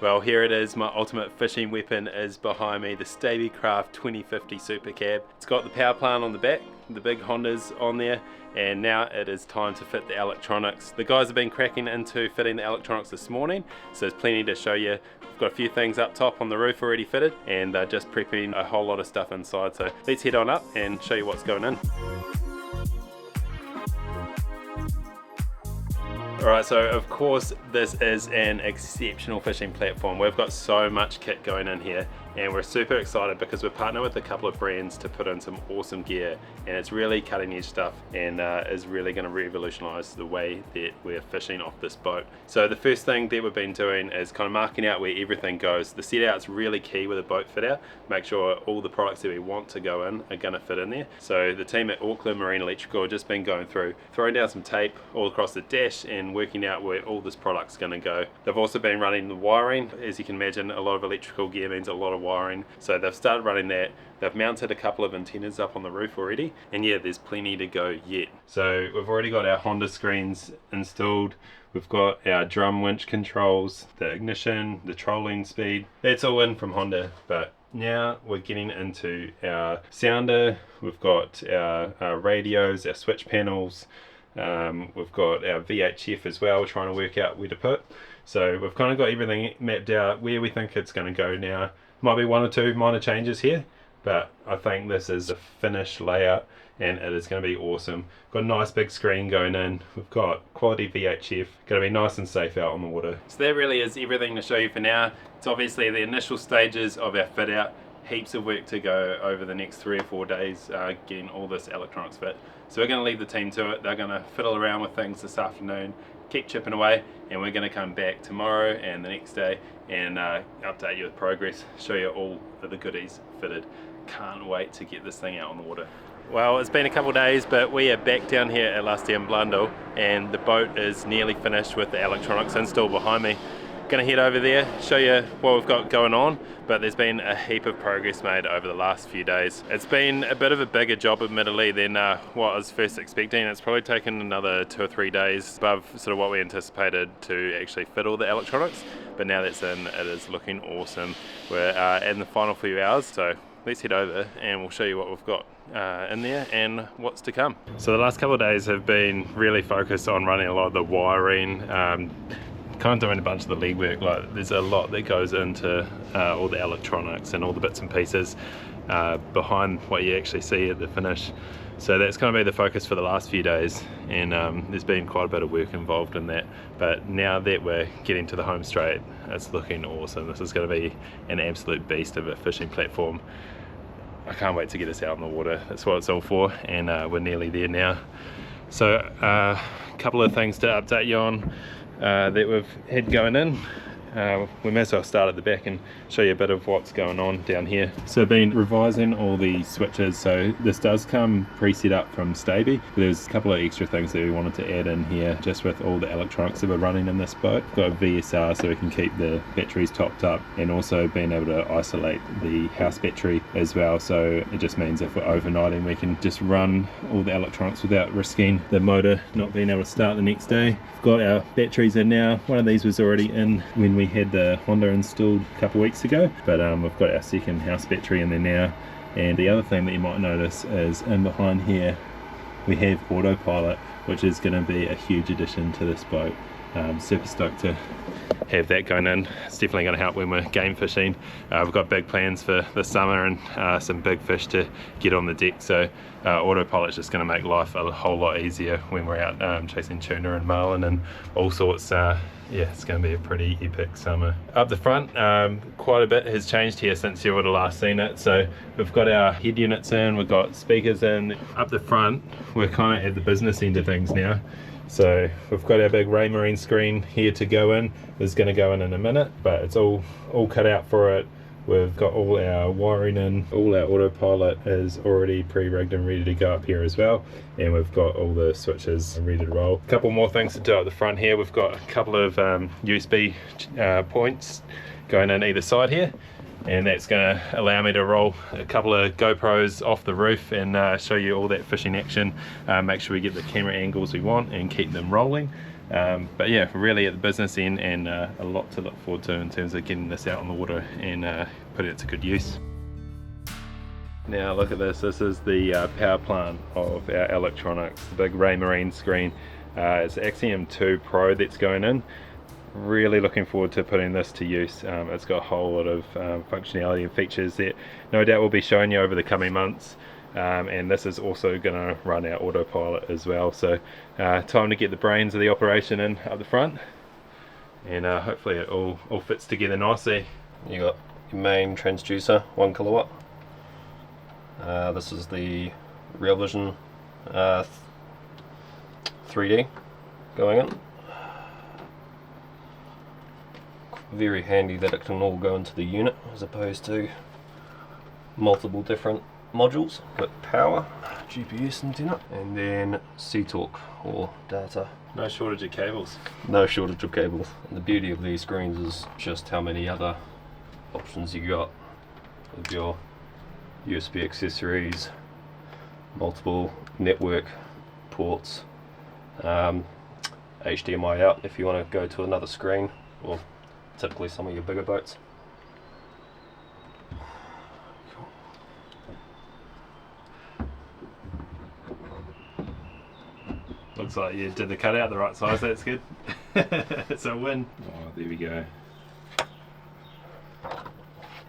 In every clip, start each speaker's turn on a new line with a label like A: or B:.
A: Well, here it is, my ultimate fishing weapon is behind me, the Stabicraft 2050 Super Cab. It's got the power plant on the back, the big Hondas on there, and now it is time to fit the electronics. The guys have been cracking into fitting the electronics this morning, so there's plenty to show you. We've got a few things up top on the roof already fitted, and just prepping a whole lot of stuff inside, so let's head on up and show you what's going in. Alright, so of course this is an exceptional fishing platform. We've got so much kit going in here, and we're super excited because we're partnered with a couple of brands to put in some awesome gear, and it's really cutting edge stuff and is really going to revolutionize the way that we're fishing off this boat. So the first thing that we've been doing is kind of marking out where everything goes. The set out's really key with a boat fit out. Make sure all the products that we want to go in are going to fit in there. So the team at Auckland Marine Electrical have just been going through, throwing down some tape all across the dash and working out where all this product's going to go. They've also been running the wiring. As you can imagine, a lot of electrical gear means a lot of wiring, so they've started running that. They've mounted a couple of antennas up on the roof already, and yeah, there's plenty to go yet. So we've already got our Honda screens installed. We've got our drum winch controls, the ignition, the trolling speed. That's all in from Honda, but now we're getting into our sounder. We've got our radios, our switch panels. We've got our VHF as well, trying to work out where to put. So we've kind of got everything mapped out where we think it's going to go now. Might be one or two minor changes here, but I think this is a finished layout and it is going to be awesome. Got a nice big screen going in. We've got quality VHF, going to be nice and safe out on the water. So that really is everything to show you for now. It's obviously the initial stages of our fit out. Heaps of work to go over the next 3 or 4 days getting all this electronics fit. So we're going to leave the team to it. They're going to fiddle around with things this afternoon, keep chipping away, and we're going to come back tomorrow and the next day and update you with progress, show you all of the goodies fitted. Can't wait to get this thing out on the water. Well, it's been a couple of days, but we are back down here at Lusty Blundell, and the boat is nearly finished with the electronics install behind me. Going to head over there, show you what we've got going on, but there's been a heap of progress made over the last few days. It's been a bit of a bigger job admittedly than what I was first expecting. It's probably taken another 2 or 3 days above sort of what we anticipated to actually fit all the electronics, but now that's in, it is looking awesome. We're in the final few hours, so let's head over and we'll show you what we've got in there and what's to come. So the last couple of days have been really focused on running a lot of the wiring, kind of doing a bunch of the legwork. Like, there's a lot that goes into all the electronics and all the bits and pieces behind what you actually see at the finish. So that's going to be the focus for the last few days, and there's been quite a bit of work involved in that. But now that we're getting to the home straight, it's looking awesome. This is going to be an absolute beast of a fishing platform. I can't wait to get us out on the water. That's what it's all for, and we're nearly there now. So a couple of things to update you on that we've had going in. We may as well start at the back and show you a bit of what's going on down here. So I've been revising all the switches, so this does come pre-set up from Staby. There's a couple of extra things that we wanted to add in here just with all the electronics that we're running in this boat. We've got a VSR so we can keep the batteries topped up, and also being able to isolate the house battery as well, so it just means if we're overnighting we can just run all the electronics without risking the motor not being able to start the next day. We've got our batteries in now. One of these was already in when we had the Honda installed a couple of weeks ago, but we've got our second house battery in there now. And the other thing that you might notice is in behind here we have autopilot, which is going to be a huge addition to this boat. Super stoked to have that going in. It's definitely going to help when we're game fishing. We've got big plans for the summer and some big fish to get on the deck, so autopilot's just going to make life a whole lot easier when we're out chasing tuna and marlin and all sorts. Yeah, it's going to be a pretty epic summer. Up the front, quite a bit has changed here since you would have last seen it. So we've got our head units in, we've got speakers in. Up the front, we're kind of at the business end of things now. So we've got our big Raymarine screen here to go in. It's going to go in a minute, but it's all cut out for it. We've got all our wiring in, all our autopilot is already pre-rigged and ready to go up here as well, and we've got all the switches ready to roll. A couple more things to do at the front here. We've got a couple of USB points going in either side here, and that's going to allow me to roll a couple of GoPros off the roof and show you all that fishing action, make sure we get the camera angles we want and keep them rolling. But yeah, really at the business end, and a lot to look forward to in terms of getting this out on the water and putting it to good use. Now look at this, this is the power plant of our electronics, the big Raymarine screen. It's Axiom 2 Pro that's going in. Really looking forward to putting this to use. It's got a whole lot of functionality and features that no doubt we'll be showing you over the coming months. And this is also going to run our autopilot as well. So time to get the brains of the operation in up the front, and hopefully it all fits together nicely.
B: You got your main transducer, 1 kilowatt. This is the Realvision 3D going in. Very handy that it can all go into the unit as opposed to multiple different modules. Got power, GPS antenna, and then C-Talk or data.
A: No shortage of cables.
B: No shortage of cables. And the beauty of these screens is just how many other options you got with your USB accessories, multiple network ports, HDMI out if you want to go to another screen, or typically some of your bigger boats.
A: Looks like you did the cutout the right size, that's good. It's a win. Oh, there we go.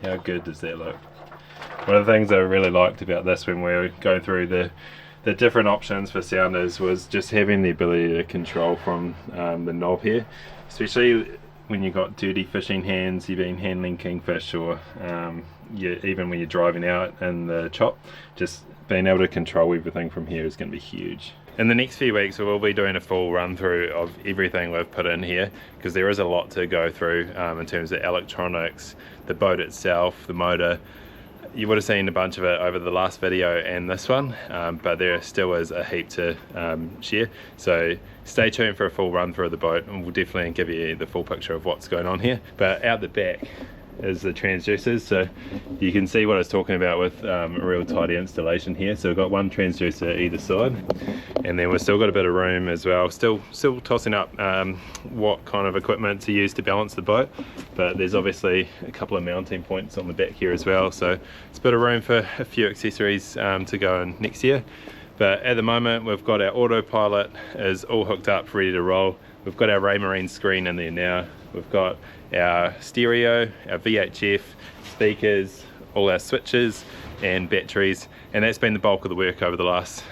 A: How good does that look? One of the things I really liked about this when we were going through the different options for sounders was just having the ability to control from the knob here, especially when you've got dirty fishing hands, you've been handling kingfish, or even when you're driving out in the chop, just being able to control everything from here is going to be huge. In the next few weeks we will be doing a full run through of everything we've put in here, because there is a lot to go through in terms of electronics, the boat itself, the motor. You would have seen a bunch of it over the last video and this one, but there still is a heap to share. So stay tuned for a full run through of the boat, and we'll definitely give you the full picture of what's going on here. But out the back is the transducers, so you can see what I was talking about with a real tidy installation here. So we've got one transducer either side, and then we've still got a bit of room as well, still tossing up what kind of equipment to use to balance the boat, but there's obviously a couple of mounting points on the back here as well, so it's a bit of room for a few accessories to go in next year. But at the moment we've got our autopilot is all hooked up, ready to roll. We've got our Raymarine screen in there now. We've got our stereo, our VHF, speakers, all our switches and batteries, and that's been the bulk of the work over the last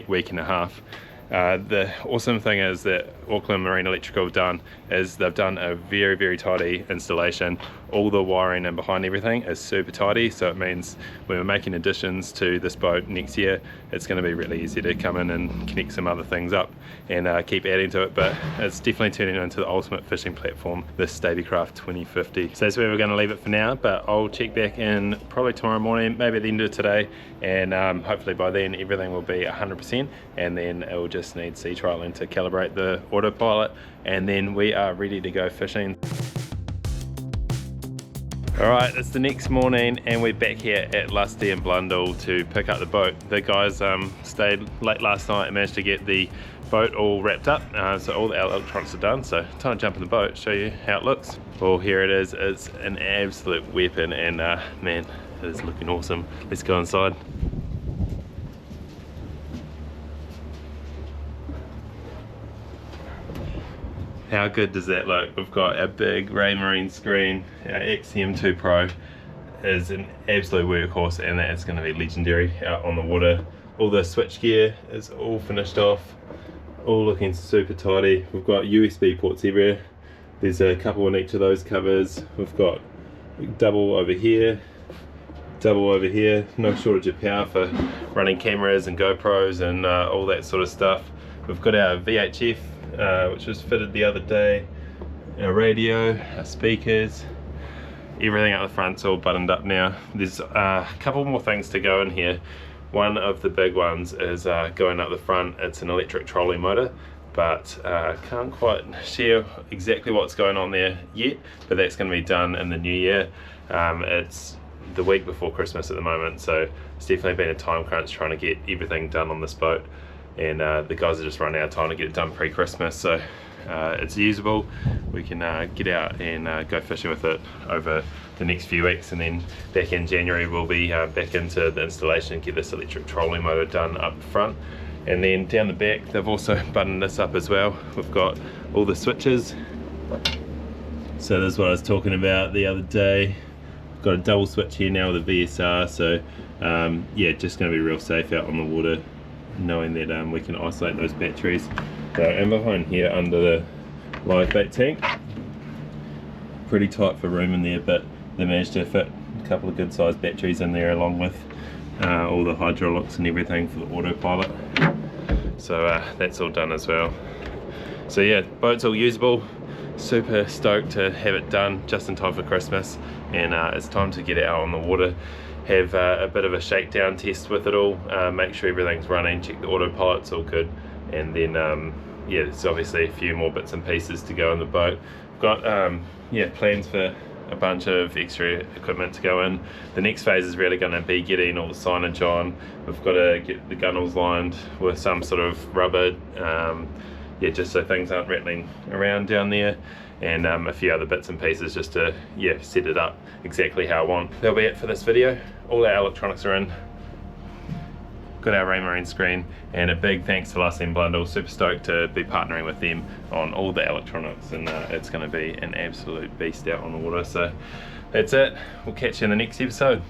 A: week and a half. The awesome thing is that Auckland Marine Electrical they've done a very tidy installation. All the wiring and behind everything is super tidy, so it means when we're making additions to this boat next year, it's going to be really easy to come in and connect some other things up and keep adding to it. But it's definitely turning into the ultimate fishing platform, this Stabicraft 2050. So that's where we're going to leave it for now, but I'll check back in probably tomorrow morning, maybe at the end of today, and hopefully by then everything will be 100%, and then it will just need sea trialing to calibrate the autopilot, and then we are ready to go fishing. Alright, it's the next morning and we're back here at Lusty and Blundell to pick up the boat. The guys stayed late last night and managed to get the boat all wrapped up, so all the electronics are done, so time to jump in the boat, show you how it looks. Well, here it is. It's an absolute weapon, and man, it is looking awesome. Let's go inside. How good does that look? We've got our big Raymarine screen. Our Axiom 2 Pro is an absolute workhorse, and that is going to be legendary out on the water. All the switch gear is all finished off, all looking super tidy. We've got USB ports everywhere. There's a couple in each of those covers. We've got double over here, no shortage of power for running cameras and GoPros and all that sort of stuff. We've got our VHF, which was fitted the other day, our radio, our speakers, everything out the front's all buttoned up now. There's a couple more things to go in here. One of the big ones is going up the front. It's an electric trolley motor, but can't quite share exactly what's going on there yet, but that's going to be done in the new year. It's the week before Christmas at the moment, so it's definitely been a time crunch trying to get everything done on this boat, and the guys are just running out of time to get it done pre-Christmas, so it's usable. We can get out and go fishing with it over the next few weeks, and then back in January we'll be back into the installation and get this electric trolling motor done up front. And then down the back they've also buttoned this up as well. We've got all the switches. So this is what I was talking about the other day. We've got a double switch here now with a VSR, so yeah, just going to be real safe out on the water, knowing that we can isolate those batteries. So, and behind here under the live bait tank, pretty tight for room in there, but they managed to fit a couple of good sized batteries in there, along with all the hydraulics and everything for the autopilot. So that's all done as well. So yeah, boat's all usable. Super stoked to have it done just in time for Christmas, and it's time to get it out on the water, have a bit of a shakedown test with it all, make sure everything's running, check the autopilot's all good, and then yeah, there's obviously a few more bits and pieces to go in the boat. We've got yeah, plans for a bunch of extra equipment to go in. The next phase is really going to be getting all the signage on. We've got to get the gunnels lined with some sort of rubber, yeah, just so things aren't rattling around down there, and a few other bits and pieces just to, yeah, set it up exactly how I want. That'll be it for this video. All our electronics are in. Got our Raymarine screen, and a big thanks to Lassie and Blundell. Super stoked to be partnering with them on all the electronics, and it's going to be an absolute beast out on the water. So that's it. We'll catch you in the next episode.